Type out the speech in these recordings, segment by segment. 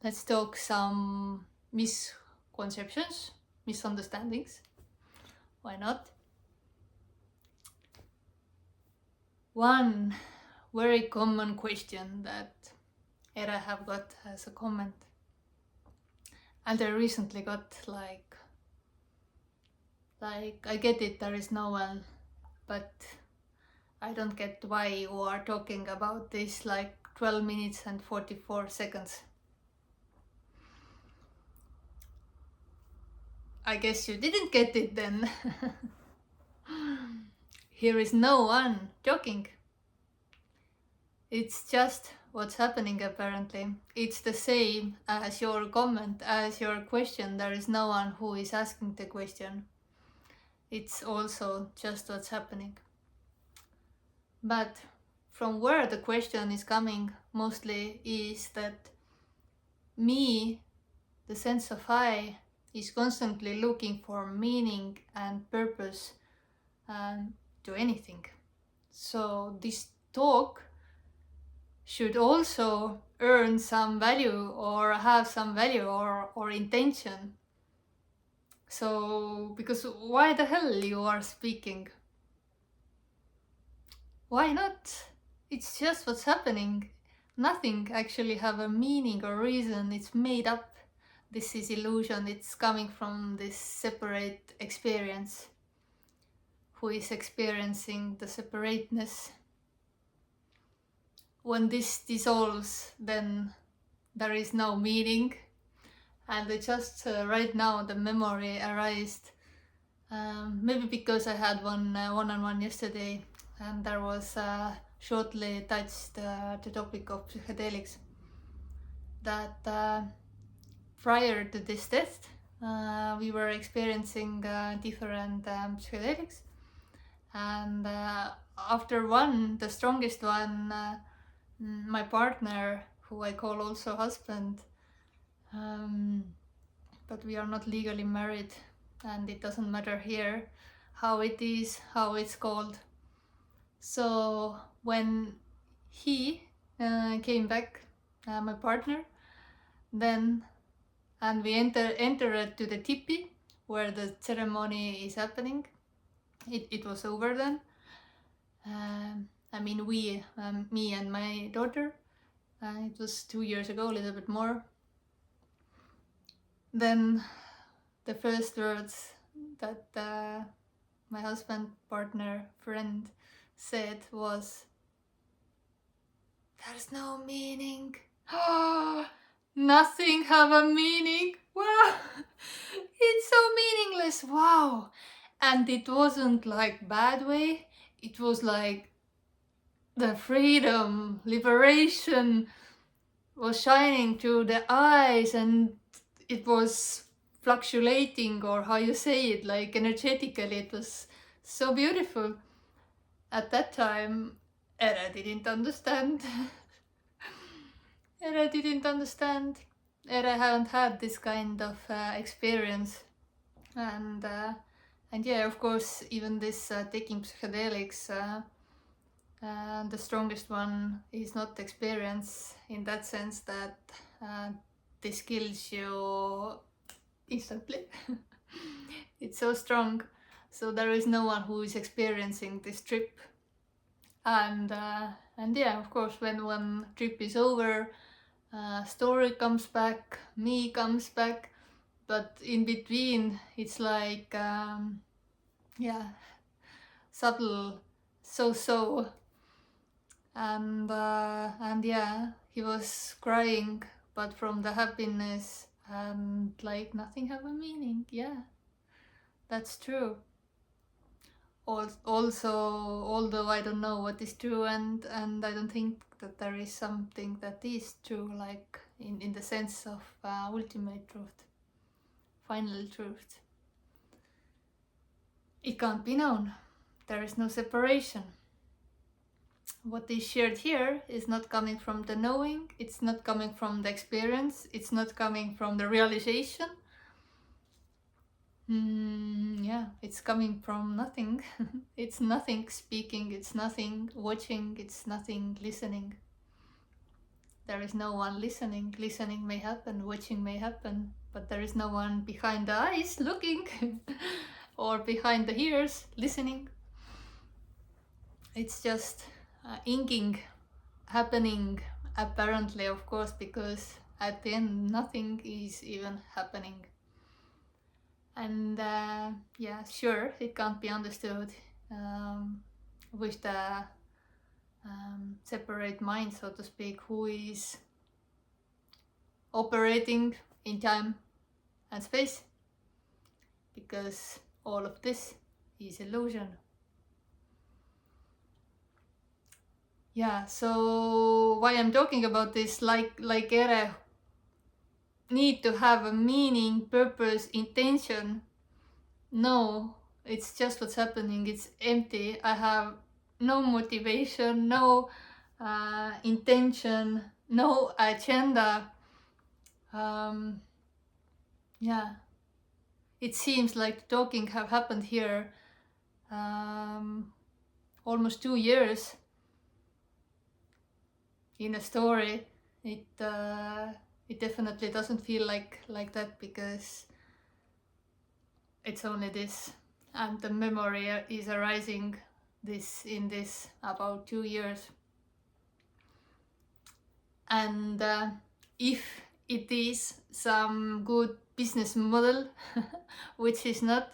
let's talk some misconceptions, misunderstandings. Why not? One very common question that Era have got as a comment, and I recently got like I get it, there is no one, but I don't get why you are talking about this like 12 minutes and 44 seconds. I guess you didn't get it then. Here is no one talking. It's just what's happening apparently. It's the same as your comment, as your question. There is no one who is asking the question. It's also just what's happening. But from where the question is coming mostly is that me, the sense of I, is constantly looking for meaning and purpose to anything. So this talk should also earn some value or have some value or intention. So, because why the hell you are speaking? Why not? It's just what's happening. Nothing actually have a meaning or reason. It's made up. This is illusion. It's coming from this separate experience. Who is experiencing the separateness? When this dissolves, then there is no meaning. And it just right now the memory arised. Maybe because I had one-on-one yesterday, and there was shortly touched the topic of psychedelics. That prior to this test, we were experiencing different psychedelics, and after one, the strongest one, my partner, who I call also husband, but we are not legally married, and it doesn't matter here how it is, how it's called. So when he came back, my partner, then, and we entered to the tipi where the ceremony is happening. It was over then. I mean, we, me and my daughter. It was 2 years ago, a little bit more. Then the first words that my husband, partner, friend said was, "There's no meaning." Nothing have a meaning. Wow, it's so meaningless. Wow. And it wasn't like bad way. It was like the freedom, liberation was shining through the eyes, and it was fluctuating, or how you say it, like energetically. It was so beautiful. At that time, Era didn't understand. Era didn't understand. Era haven't had this kind of experience, and yeah, of course, even this taking psychedelics, the strongest one is not experience in that sense that this kills you instantly. It's so strong, so there is no one who is experiencing this trip, and yeah, of course, when one trip is over, story comes back, me comes back, but in between it's like yeah, subtle, so and yeah, he was crying, but from the happiness, and like nothing have a meaning. Yeah, that's true. Also, although I don't know what is true, and I don't think that there is something that is true, like in the sense of ultimate truth, final truth. It can't be known. There is no separation. What is shared here is not coming from the knowing, it's not coming from the experience, it's not coming from the realization. Yeah, it's coming from nothing. It's nothing speaking, it's nothing watching, it's nothing listening. there is no one listening. Listening may happen, watching may happen, but there is no one behind the eyes looking or behind the ears listening. It's just inking happening, apparently, of course, because at the end nothing is even happening. And yeah, sure, it can't be understood with the separate mind, so to speak, who is operating in time and space, because all of this is illusion. Yeah, so why I'm talking about this, like Ere, need to have a meaning, purpose, intention. No, it's just what's happening. It's empty. I have no motivation, no intention, no agenda. Yeah, it seems like talking have happened here almost 2 years in a story. It definitely doesn't feel like that, because it's only this, and the memory is arising in this about 2 years. And if it is some good business model, which is not,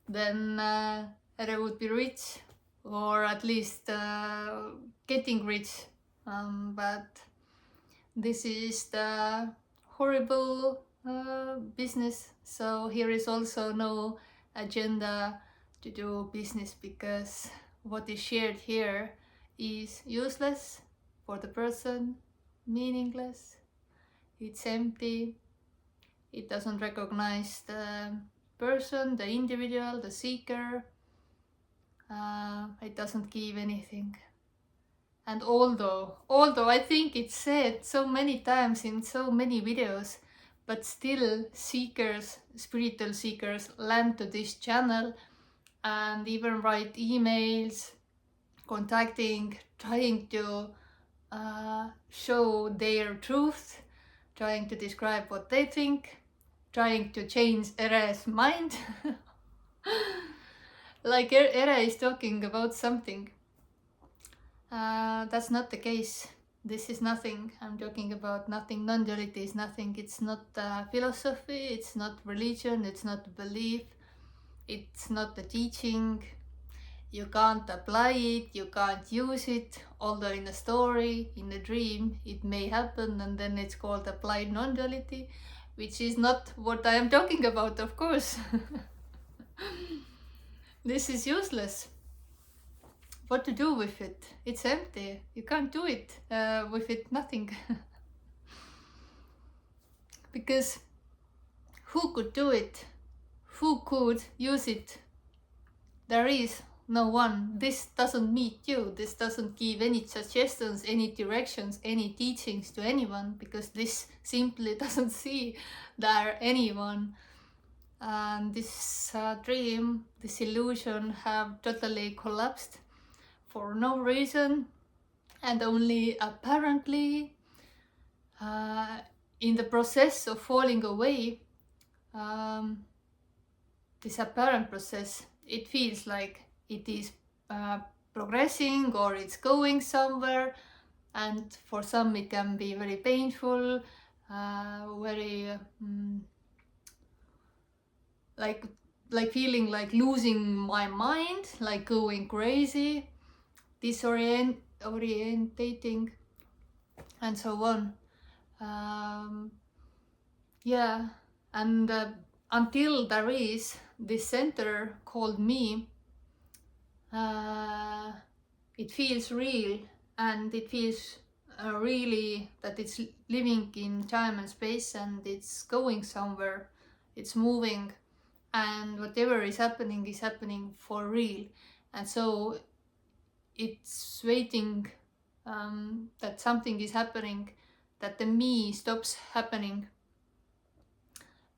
then Ere would be rich, or at least getting rich. But this is the horrible business. So here is also no agenda to do business, because what is shared here is useless for the person, meaningless, it's empty, it doesn't recognize the person, the individual, the seeker, it doesn't give anything. And although I think it's said so many times in so many videos, but still seekers, spiritual seekers, land to this channel and even write emails, contacting, trying to show their truth, trying to describe what they think, trying to change Ere's mind. Like Ere is talking about something. That's not the case. This is nothing. I'm talking about nothing. Non-duality is nothing. It's not philosophy, it's not religion, it's not belief, it's not the teaching. You can't apply it, you can't use it, although in a story, in a dream, it may happen, and then it's called applied non-duality, which is not what I am talking about, of course. This is useless. What to do with it? It's empty. You can't do it with it, nothing. Because who could do it? Who could use it? There is no one. This doesn't meet you. This doesn't give any suggestions, any directions, any teachings to anyone, because this simply doesn't see there anyone. And this dream, this illusion have totally collapsed for no reason, and only apparently in the process of falling away, this apparent process, it feels like it is progressing or it's going somewhere, and for some it can be very painful, very like feeling like losing my mind, like going crazy, disorientating, and so on. Yeah, and until there is this center called me, it feels real, and it feels really that it's living in time and space, and it's going somewhere, it's moving, and whatever is happening for real. And so it's waiting that something is happening, that the me stops happening.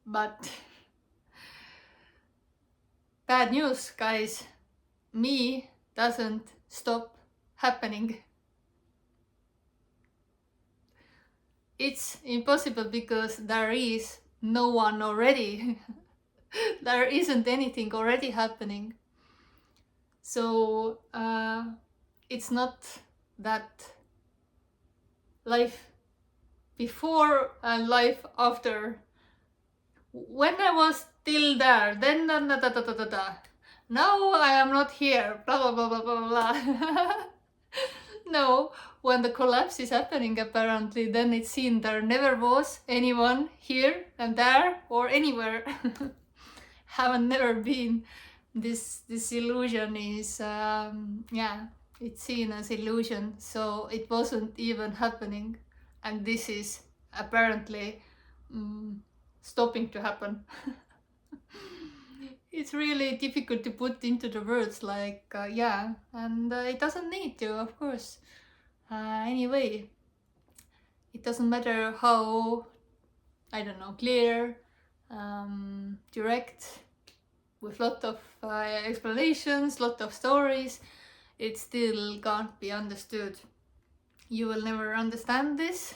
But bad news, guys, me doesn't stop happening. it's impossible because there is no one already. There isn't anything already happening. So it's not that life before and life after. When I was still there, then da, da, da, da, da, da. Now I am not here, blah blah blah blah blah blah. No, when the collapse is happening apparently, then it's seen there never was anyone here and there or anywhere. Haven't never been. This illusion is it's seen as illusion, so it wasn't even happening, and this is apparently stopping to happen. It's really difficult to put into the words, like and it doesn't need to, of course. Anyway, it doesn't matter how, I don't know, clear, direct, with lot of explanations, lot of stories, it still can't be understood. You will never understand this.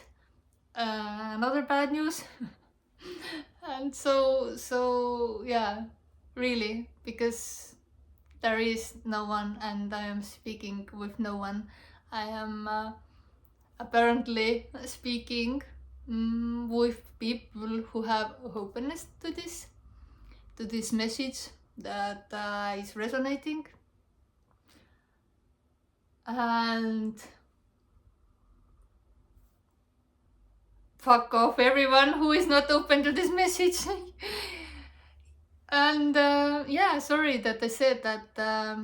Another bad news. And so yeah, really, because there is no one and I am speaking with no one. I am apparently speaking with people who have openness to this message that is resonating. And fuck off everyone who is not open to this message. And sorry that I said that.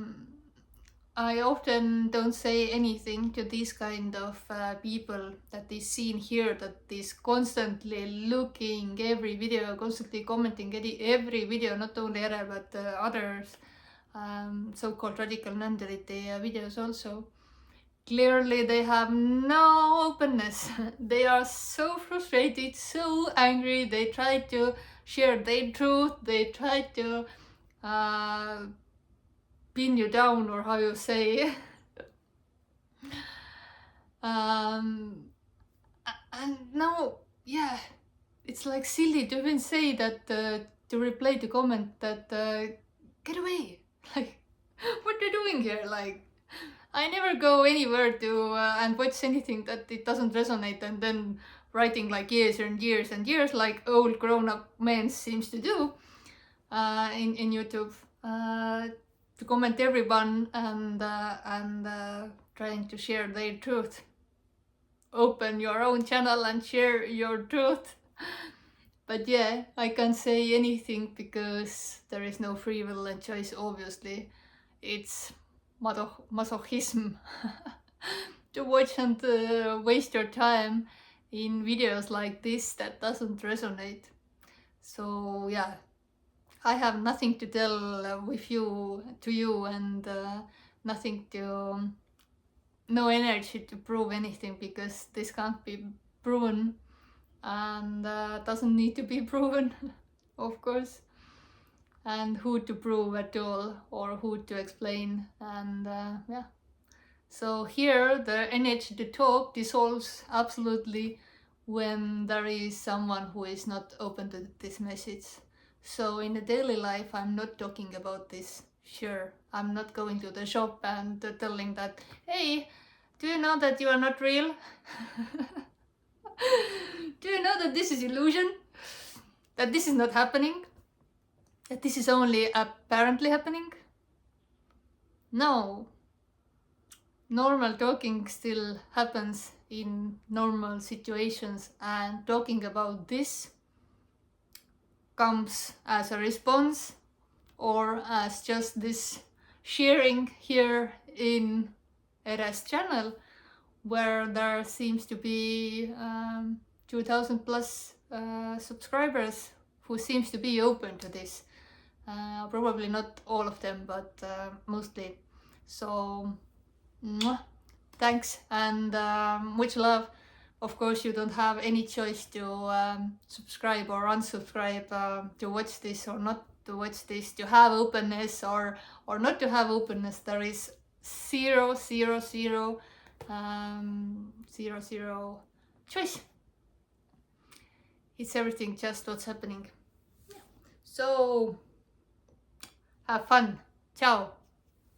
I often don't say anything to these kind of people that is seen here, that is constantly looking every video, constantly commenting every video, not only Ere but others so-called radical non-duality videos also. Clearly they have no openness. They are so frustrated, so angry, they try to share their truth, they try to pin you down, or how you say. And now, yeah, it's like silly to even say that, to reply to comment that get away, like, what are you doing here? Like, I never go anywhere to and watch anything that it doesn't resonate, and then writing like years and years and years like old grown-up men seems to do in YouTube, to comment everyone and trying to share their truth. Open your own channel and share your truth. But yeah, I can't say anything because there is no free will and choice, obviously. It's masochism to watch and waste your time in videos like this that doesn't resonate. So yeah, I have nothing to tell to you, and nothing to, no energy to prove anything, because this can't be proven and doesn't need to be proven, of course. And who to prove at all, or who to explain, and yeah. So here the energy to talk dissolves absolutely when there is someone who is not open to this message. So in the daily life I'm not talking about this, sure. I'm not going to the shop and telling that, hey, do you know that you are not real? Do you know that this is illusion? That this is not happening? That this is only apparently happening? No. Normal talking still happens in normal situations, and talking about this comes as a response, or as just this sharing here in Ere's channel, where there seems to be 2000 plus subscribers who seems to be open to this. Probably not all of them, but mostly. So thanks, and much love. Of course you don't have any choice to subscribe or unsubscribe, to watch this or not to watch this, to have openness or not to have openness. There is zero choice. it's everything just what's happening. So have fun. Ciao.